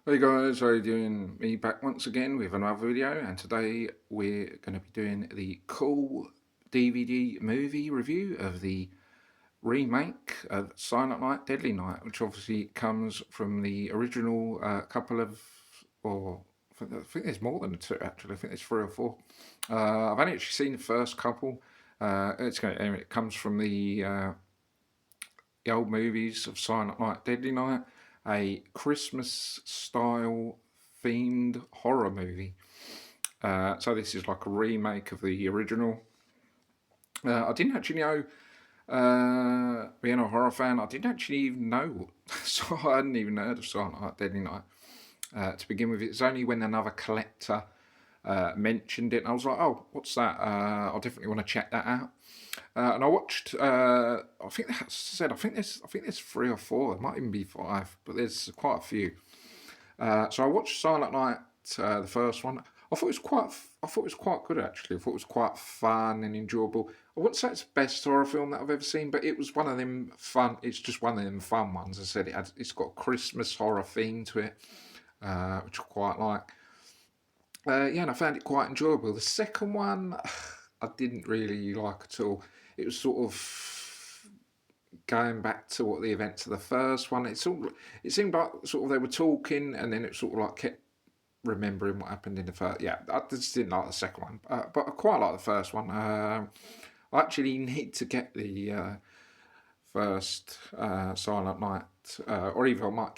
Hey guys, how are you doing? Me back once again with another video, and today we're going to be doing the cool DVD movie review of the remake of Silent Night, Deadly Night, which obviously comes from the original couple of, or I think there's more than two actually. I think there's three or four. I've only actually seen the first couple. Anyway, it comes from the old movies of Silent Night, Deadly Night, a Christmas style themed horror movie. So this is like a remake of the original. I didn't actually know, being a horror fan, I didn't actually even know, so I hadn't even heard of Silent Night, Deadly Night. To begin with, it's only when another collector mentioned it, and I was like, "Oh, what's that? I definitely want to check that out." And I watched. I think that's said. I think there's three or four. There might even be five, but there's quite a few. So I watched Silent Night, the first one. I thought it was quite good actually. I thought it was quite fun and enjoyable. I wouldn't say it's the best horror film that I've ever seen, but it was one of them fun. It's just one of them fun ones. I said it's got a Christmas horror theme to it, which I quite like. Yeah, and I found it quite enjoyable. The second one, I didn't really like at all. It was sort of going back to what the events of the first one. It seemed like sort of they were talking, and then it sort of like kept remembering what happened in the first. Yeah, I just didn't like the second one, but I quite like the first one. I actually need to get the first Silent Night, or even I might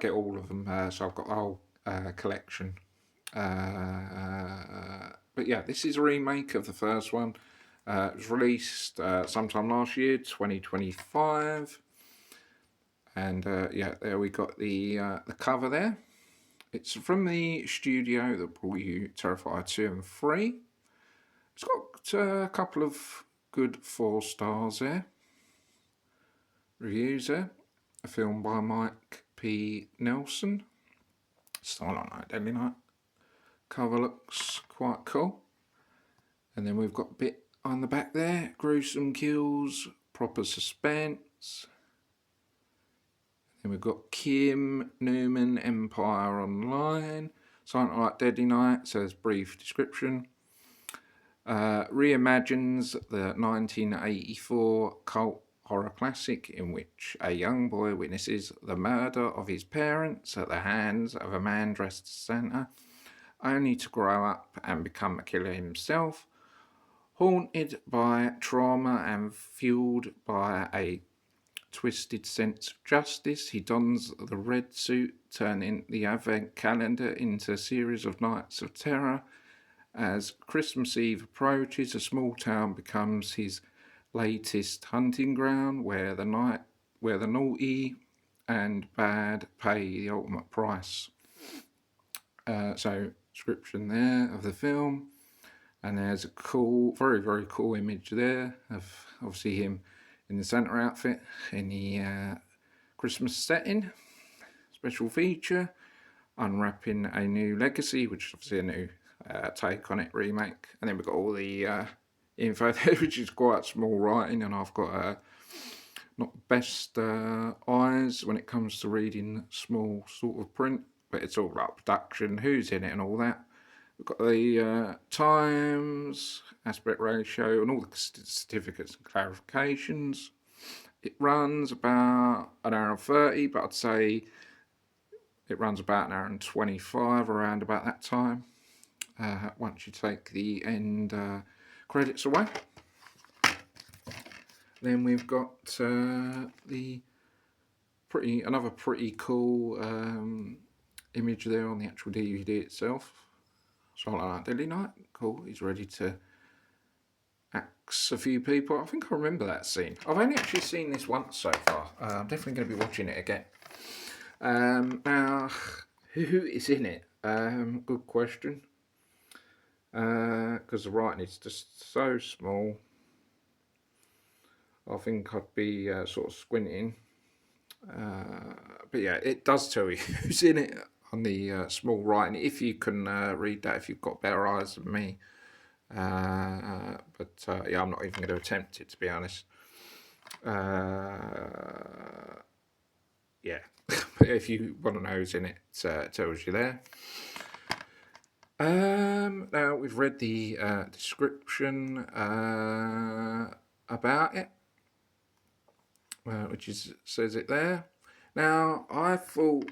get all of them. So I've got the whole collection. But yeah, this is a remake of the first one. It was released sometime last year, 2025, and yeah, there we got the cover there. It's from the studio that brought you Terrifier 2 and 3. It's got a couple of good 4 stars there. Reviews there. A film by Mike P. Nelson. Silent Night, Deadly Night. Cover looks quite cool. And then we've got a bit on the back there. Gruesome kills, proper suspense. Then we've got Kim Newman, Empire Online. Silent Night, Deadly Night, says brief description. Reimagines the 1984 cult horror classic in which a young boy witnesses the murder of his parents at the hands of a man dressed as Santa, only to grow up and become a killer himself. Haunted by trauma and fueled by a twisted sense of justice, he dons the red suit, turning the advent calendar into a series of nights of terror. As Christmas Eve approaches, a small town becomes his latest hunting ground, where the naughty and bad pay the ultimate price. So, description there of the film. And there's a cool, very, very cool image there of obviously him in the Santa outfit in the Christmas setting. Special feature, unwrapping a new legacy, which is obviously a new take on it, remake. And then we've got all the info there, which is quite small writing, and I've got not best eyes when it comes to reading small sort of print, but it's all about production, who's in it, and all that. We've got the times, aspect ratio, and all the certificates and clarifications. It runs about an hour and 30, but I'd say it runs about an hour and 25 around about that time. Once you take the end credits away. Then we've got the another pretty cool image there on the actual DVD itself. Silent Night, Deadly Night. Cool. He's ready to axe a few people. I think I remember that scene. I've only actually seen this once so far. I'm definitely going to be watching it again. Now, who is in it? Good question. Because the writing is just so small. I think I'd be sort of squinting. But yeah, it does tell you who's in it on the small writing, if you can read that, if you've got better eyes than me. But yeah, I'm not even going to attempt it, to be honest. Yeah, if you want to know who's in it, it tells you there. Now we've read the description about it, which is says it there. Now I thought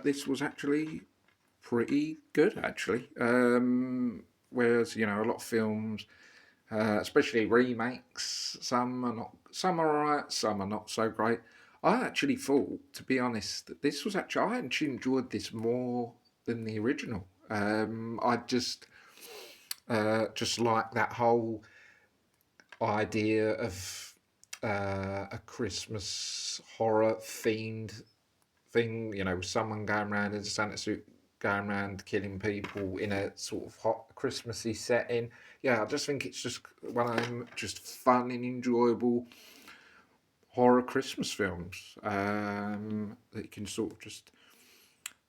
this was actually pretty good, actually. Whereas a lot of films, especially remakes, some are alright, some are not so great. I actually thought, to be honest, that this was actually I actually enjoyed this more than the original. I just like that whole idea of a Christmas horror themed thing, with someone going around in a Santa suit, going around killing people in a sort of hot Christmassy setting. Yeah, I just think it's just one of them just fun and enjoyable horror Christmas films that you can sort of just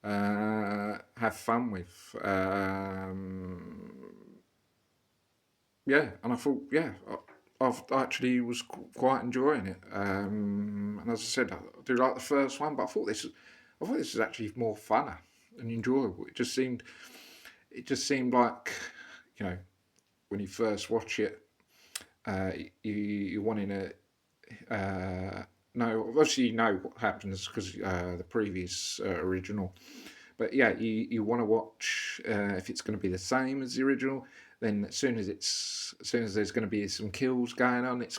have fun with. Yeah, and I thought, yeah, I've actually was quite enjoying it. And as I said, I do like the first one, but I thought this was actually more funner and enjoyable. It just seemed like, you know, when you first watch it, you wanting to know. Obviously, you know what happens because the previous original. But yeah, you want to watch if it's going to be the same as the original. Then as soon as there's going to be some kills going on, it's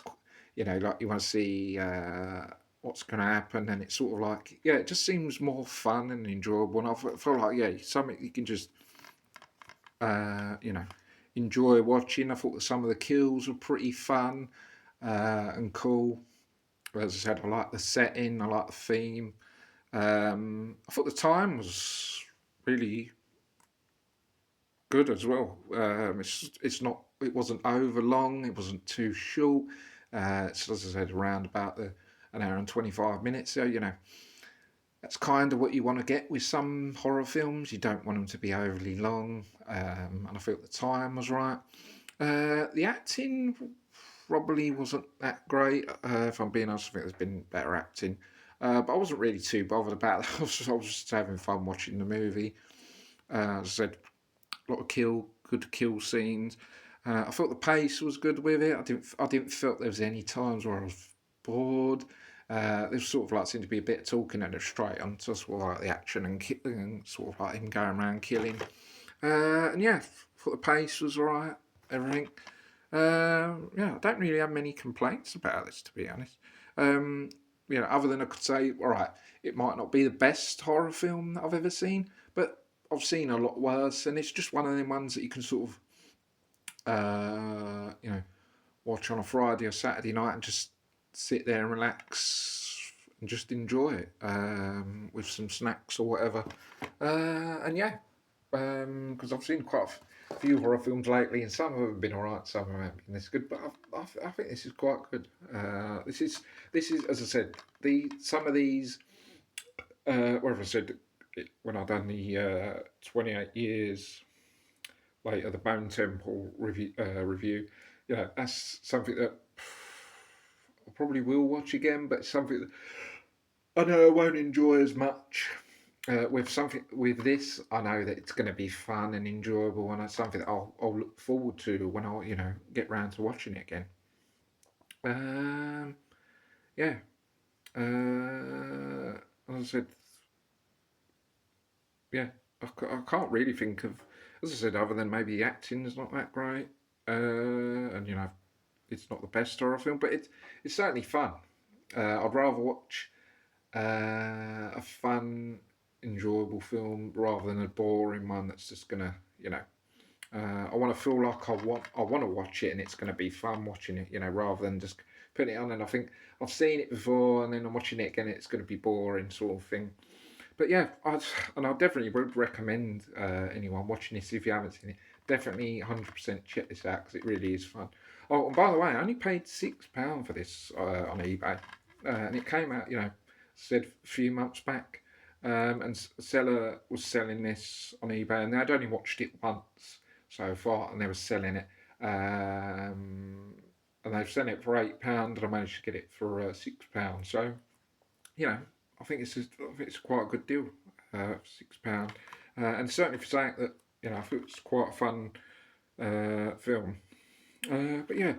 like you want to see what's going to happen, and it's sort of like it just seems more fun and enjoyable. And I feel like something you can just you know enjoy watching. I thought that some of the kills were pretty fun and cool. As I said, I like the setting, I like the theme. I thought the time was really good as well. It wasn't over long. It wasn't too short. It's as I said, around about an hour and 25 minutes. So that's kind of what you want to get with some horror films. You don't want them to be overly long, and I felt the time was right. The acting probably wasn't that great. If I'm being honest, I think there's been better acting. But I wasn't really too bothered about that. I was just having fun watching the movie. As I said, a lot of good kill scenes. I thought the pace was good with it. I didn't feel there was any times where I was bored. There was sort of like seemed to be a bit of talking and straight on to sort of like the action and killing, and sort of like him going around killing. And yeah, thought the pace was alright. Everything. Yeah, I don't really have many complaints about this, to be honest. Um, other than I could say, all right, it might not be the best horror film that I've ever seen, but I've seen a lot worse, and it's just one of them ones that you can sort of, watch on a Friday or Saturday night and just sit there and relax and just enjoy it with some snacks or whatever. And yeah, because I've seen quite a few horror films lately, and some of them have been alright, some haven't been this good. But I think this is quite good. This is as I said, the some of these. Whatever I said when I done the 28 years later, the Bone Temple review. That's something that I probably will watch again, but something that I know I won't enjoy as much. With this, I know that it's going to be fun and enjoyable, and it's something that I'll look forward to when I get round to watching it again. Um, yeah, as I said, yeah, I can't really think of, as I said, other than maybe the acting is not that great, and it's not the best horror film, but it's certainly fun. I'd rather watch a fun, enjoyable film rather than a boring one that's just gonna, I want to feel like I want to watch it and it's gonna be fun watching it, rather than just putting it on and I think I've seen it before and then I'm watching it again, it's gonna be boring sort of thing. But yeah, I definitely would recommend anyone watching this if you haven't seen it. Definitely 100% check this out because it really is fun. Oh, and by the way, I only paid £6 for this on eBay, and it came out, said a few months back. And seller was selling this on eBay, and I'd only watched it once so far, and they were selling it. And they've selling it for £8, and I managed to get it for £6. So, you know, I think it's quite a good deal, for £6, and certainly for saying that, I think it's quite a fun film. But yeah,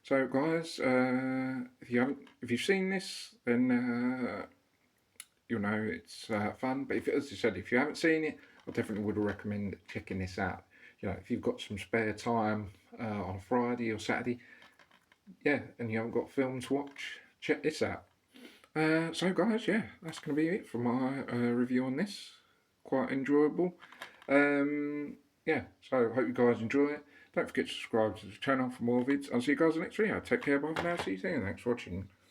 so guys, if you've seen this, then you'll know it's fun. But as I said, if you haven't seen it, I definitely would recommend checking this out. If you've got some spare time on a Friday or Saturday, yeah, and you haven't got film to watch, check this out. So guys, yeah, that's going to be it for my review on this. Quite enjoyable. Yeah, so hope you guys enjoy it. Don't forget to subscribe to the channel for more vids. I'll see you guys in the next video. Take care, bye for now. See you soon. Thanks for watching.